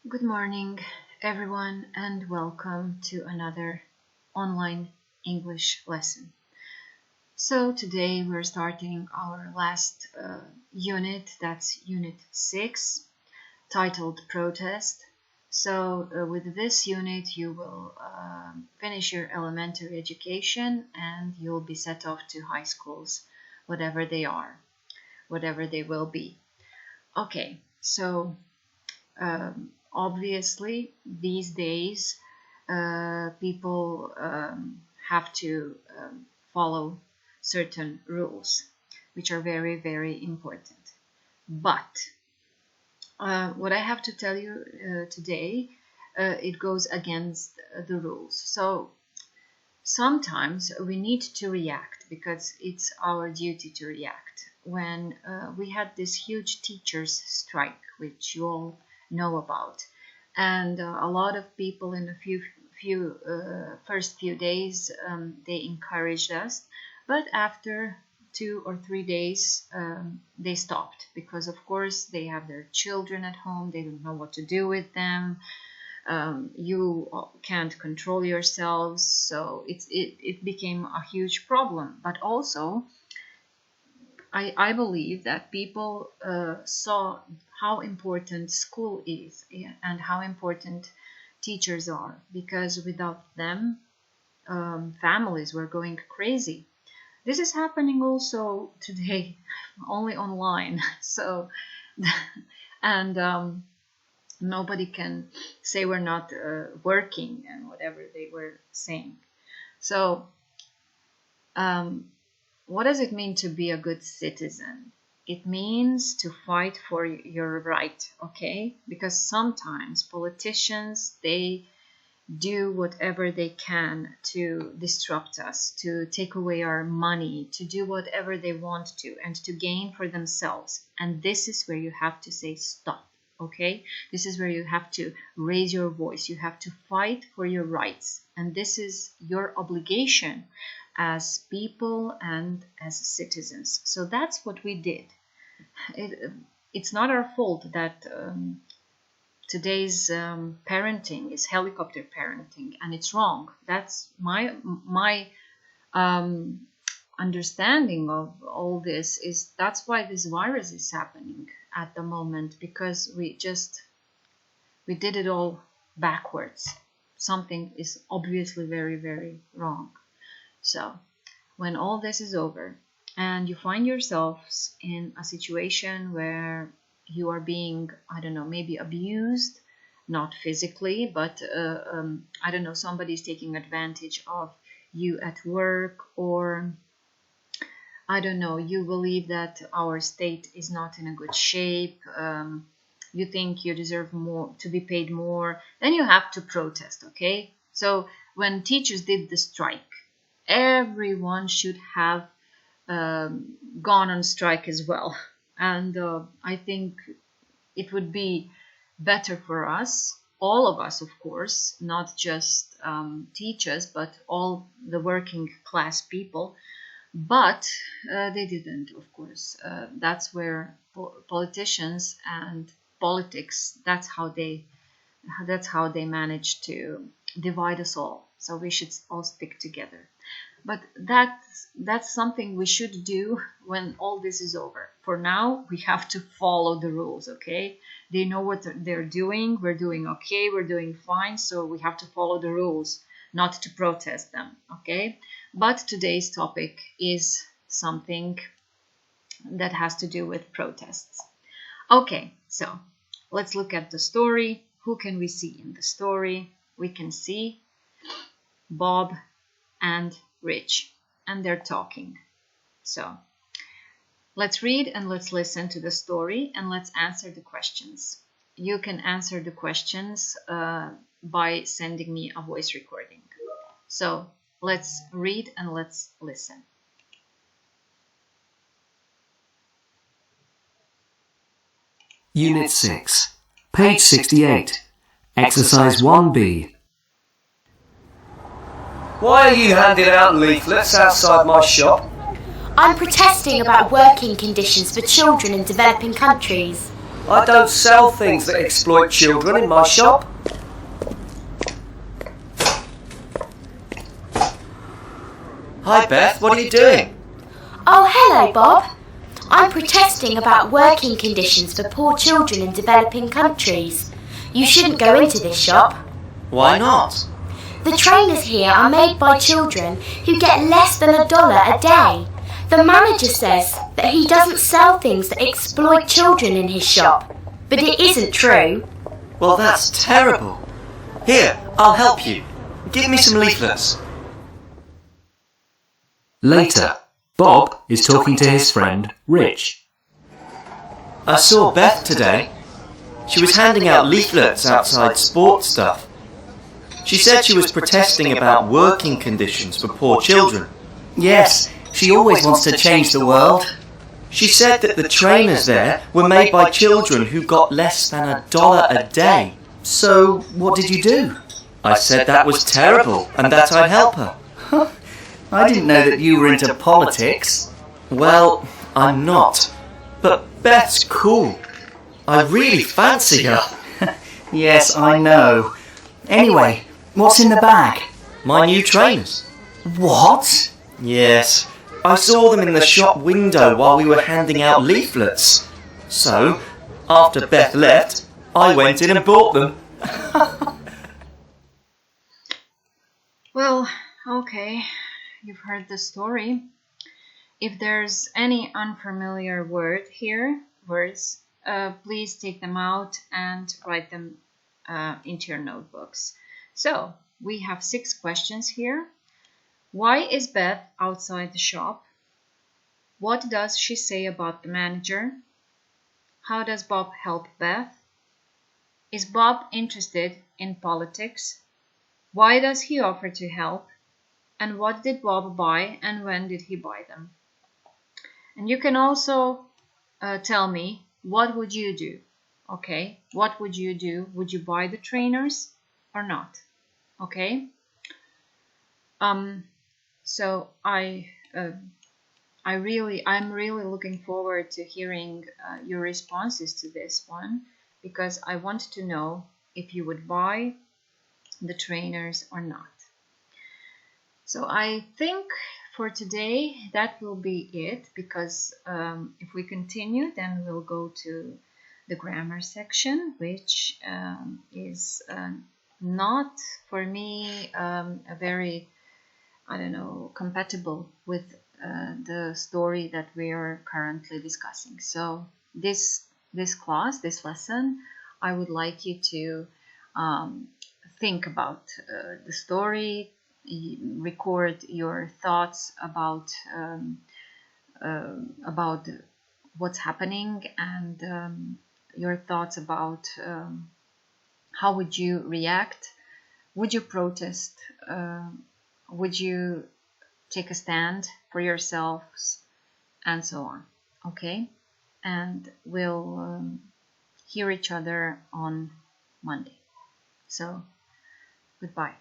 Good morning, everyone, and welcome to another online English lesson. So today we're starting our last unit, that's Unit 6, titled Protest. So with this unit you will finish your elementary education and you'll be set off to high schools, whatever they are, whatever they will be. Okay, so obviously, these days, people have to follow certain rules, which are very, very important. But what I have to tell you today, it goes against the rules. So sometimes we need to react because it's our duty to react. When we had this huge teachers' strike, which you all know about, and a lot of people in the first few days they encouraged us, but after 2 or 3 days they stopped because of course they have their children at home, they don't know what to do with them. You can't control yourselves, so it became a huge problem. But also I believe that people saw how important school is and how important teachers are, because without them, families were going crazy. This is happening also today, only online. So, and nobody can say we're not working and whatever they were saying. So, what does it mean to be a good citizen? It means to fight for your right, okay? Because sometimes politicians, they do whatever they can to disrupt us, to take away our money, to do whatever they want to, and to gain for themselves. And this is where you have to say stop, okay? This is where you have to raise your voice. You have to fight for your rights. And this is your obligation as people and as citizens. So that's what we did. It's not our fault that today's parenting is helicopter parenting, and it's wrong. That's my understanding of all this. Is that's why this virus is happening at the moment, because we did it all backwards. Something is obviously very, very wrong. So when all this is over and you find yourselves in a situation where you are being, I don't know, maybe abused, not physically, but I don't know, somebody's taking advantage of you at work, or I don't know, you believe that our state is not in a good shape, you think you deserve more, to be paid more, then you have to protest, okay? So when teachers did the strike, everyone should have gone on strike as well. And I think it would be better for us, all of us, of course, not just teachers, but all the working class people. But they didn't, of course. That's where politicians and politics, that's how they manage to divide us all. So we should all stick together. But that's something we should do when all this is over. For now, we have to follow the rules, okay? They know what they're doing. We're doing okay. We're doing fine. So we have to follow the rules, not to protest them, okay? But today's topic is something that has to do with protests. Okay, so let's look at the story. Who can we see in the story? We can see Bob and Rich, and they're talking. So let's read and let's listen to the story and let's answer the questions. You can answer the questions by sending me a voice recording. So let's read and let's listen. Unit 6, page 68, exercise 1B. Why are you handing out leaflets outside my shop? I'm protesting about working conditions for children in developing countries. I don't sell things that exploit children in my shop. Hi Beth, what are you doing? Oh, hello, Bob. I'm protesting about working conditions for poor children in developing countries. You shouldn't go into this shop. Why not? The trainers here are made by children who get less than $1 a day. The manager says that he doesn't sell things that exploit children in his shop. But it isn't true. Well, that's terrible. Here, I'll help you. Give me some leaflets. Later, Bob is talking to his friend Rich. I saw Beth today. She was handing out leaflets outside sports stuff. She said she was protesting about working conditions for poor children. Yes, she always wants to change the world. She said that the trainers there were made by children who got less than $1 a day. So, what did you do? I said that was terrible and that I'd help her. I didn't know that you were into politics. Well, I'm not. But Beth's cool. I really fancy her. Yes, I know. Anyway, what's in the bag? My new trainers. What? Yes, I saw them in the shop window while we were handing out leaflets. So, after Beth left, I went in and bought them. Well, okay, you've heard the story. If there's any unfamiliar words, please take them out and write them into your notebooks. So, we have 6 questions here. Why is Beth outside the shop? What does she say about the manager? How does Bob help Beth? Is Bob interested in politics? Why does he offer to help? And what did Bob buy and when did he buy them? And you can also tell me, what would you do? Okay, what would you do? Would you buy the trainers or not? Okay. So I'm really looking forward to hearing your responses to this one, because I want to know if you would buy the trainers or not. So I think for today that will be it, because if we continue, then we'll go to the grammar section, which is not for me a very, compatible with the story that we are currently discussing. So this lesson, I would like you to think about the story, record your thoughts about what's happening, and your thoughts about how would you react. Would you protest? Would you take a stand for yourselves? And so on. Okay? And we'll hear each other on Monday. So, goodbye.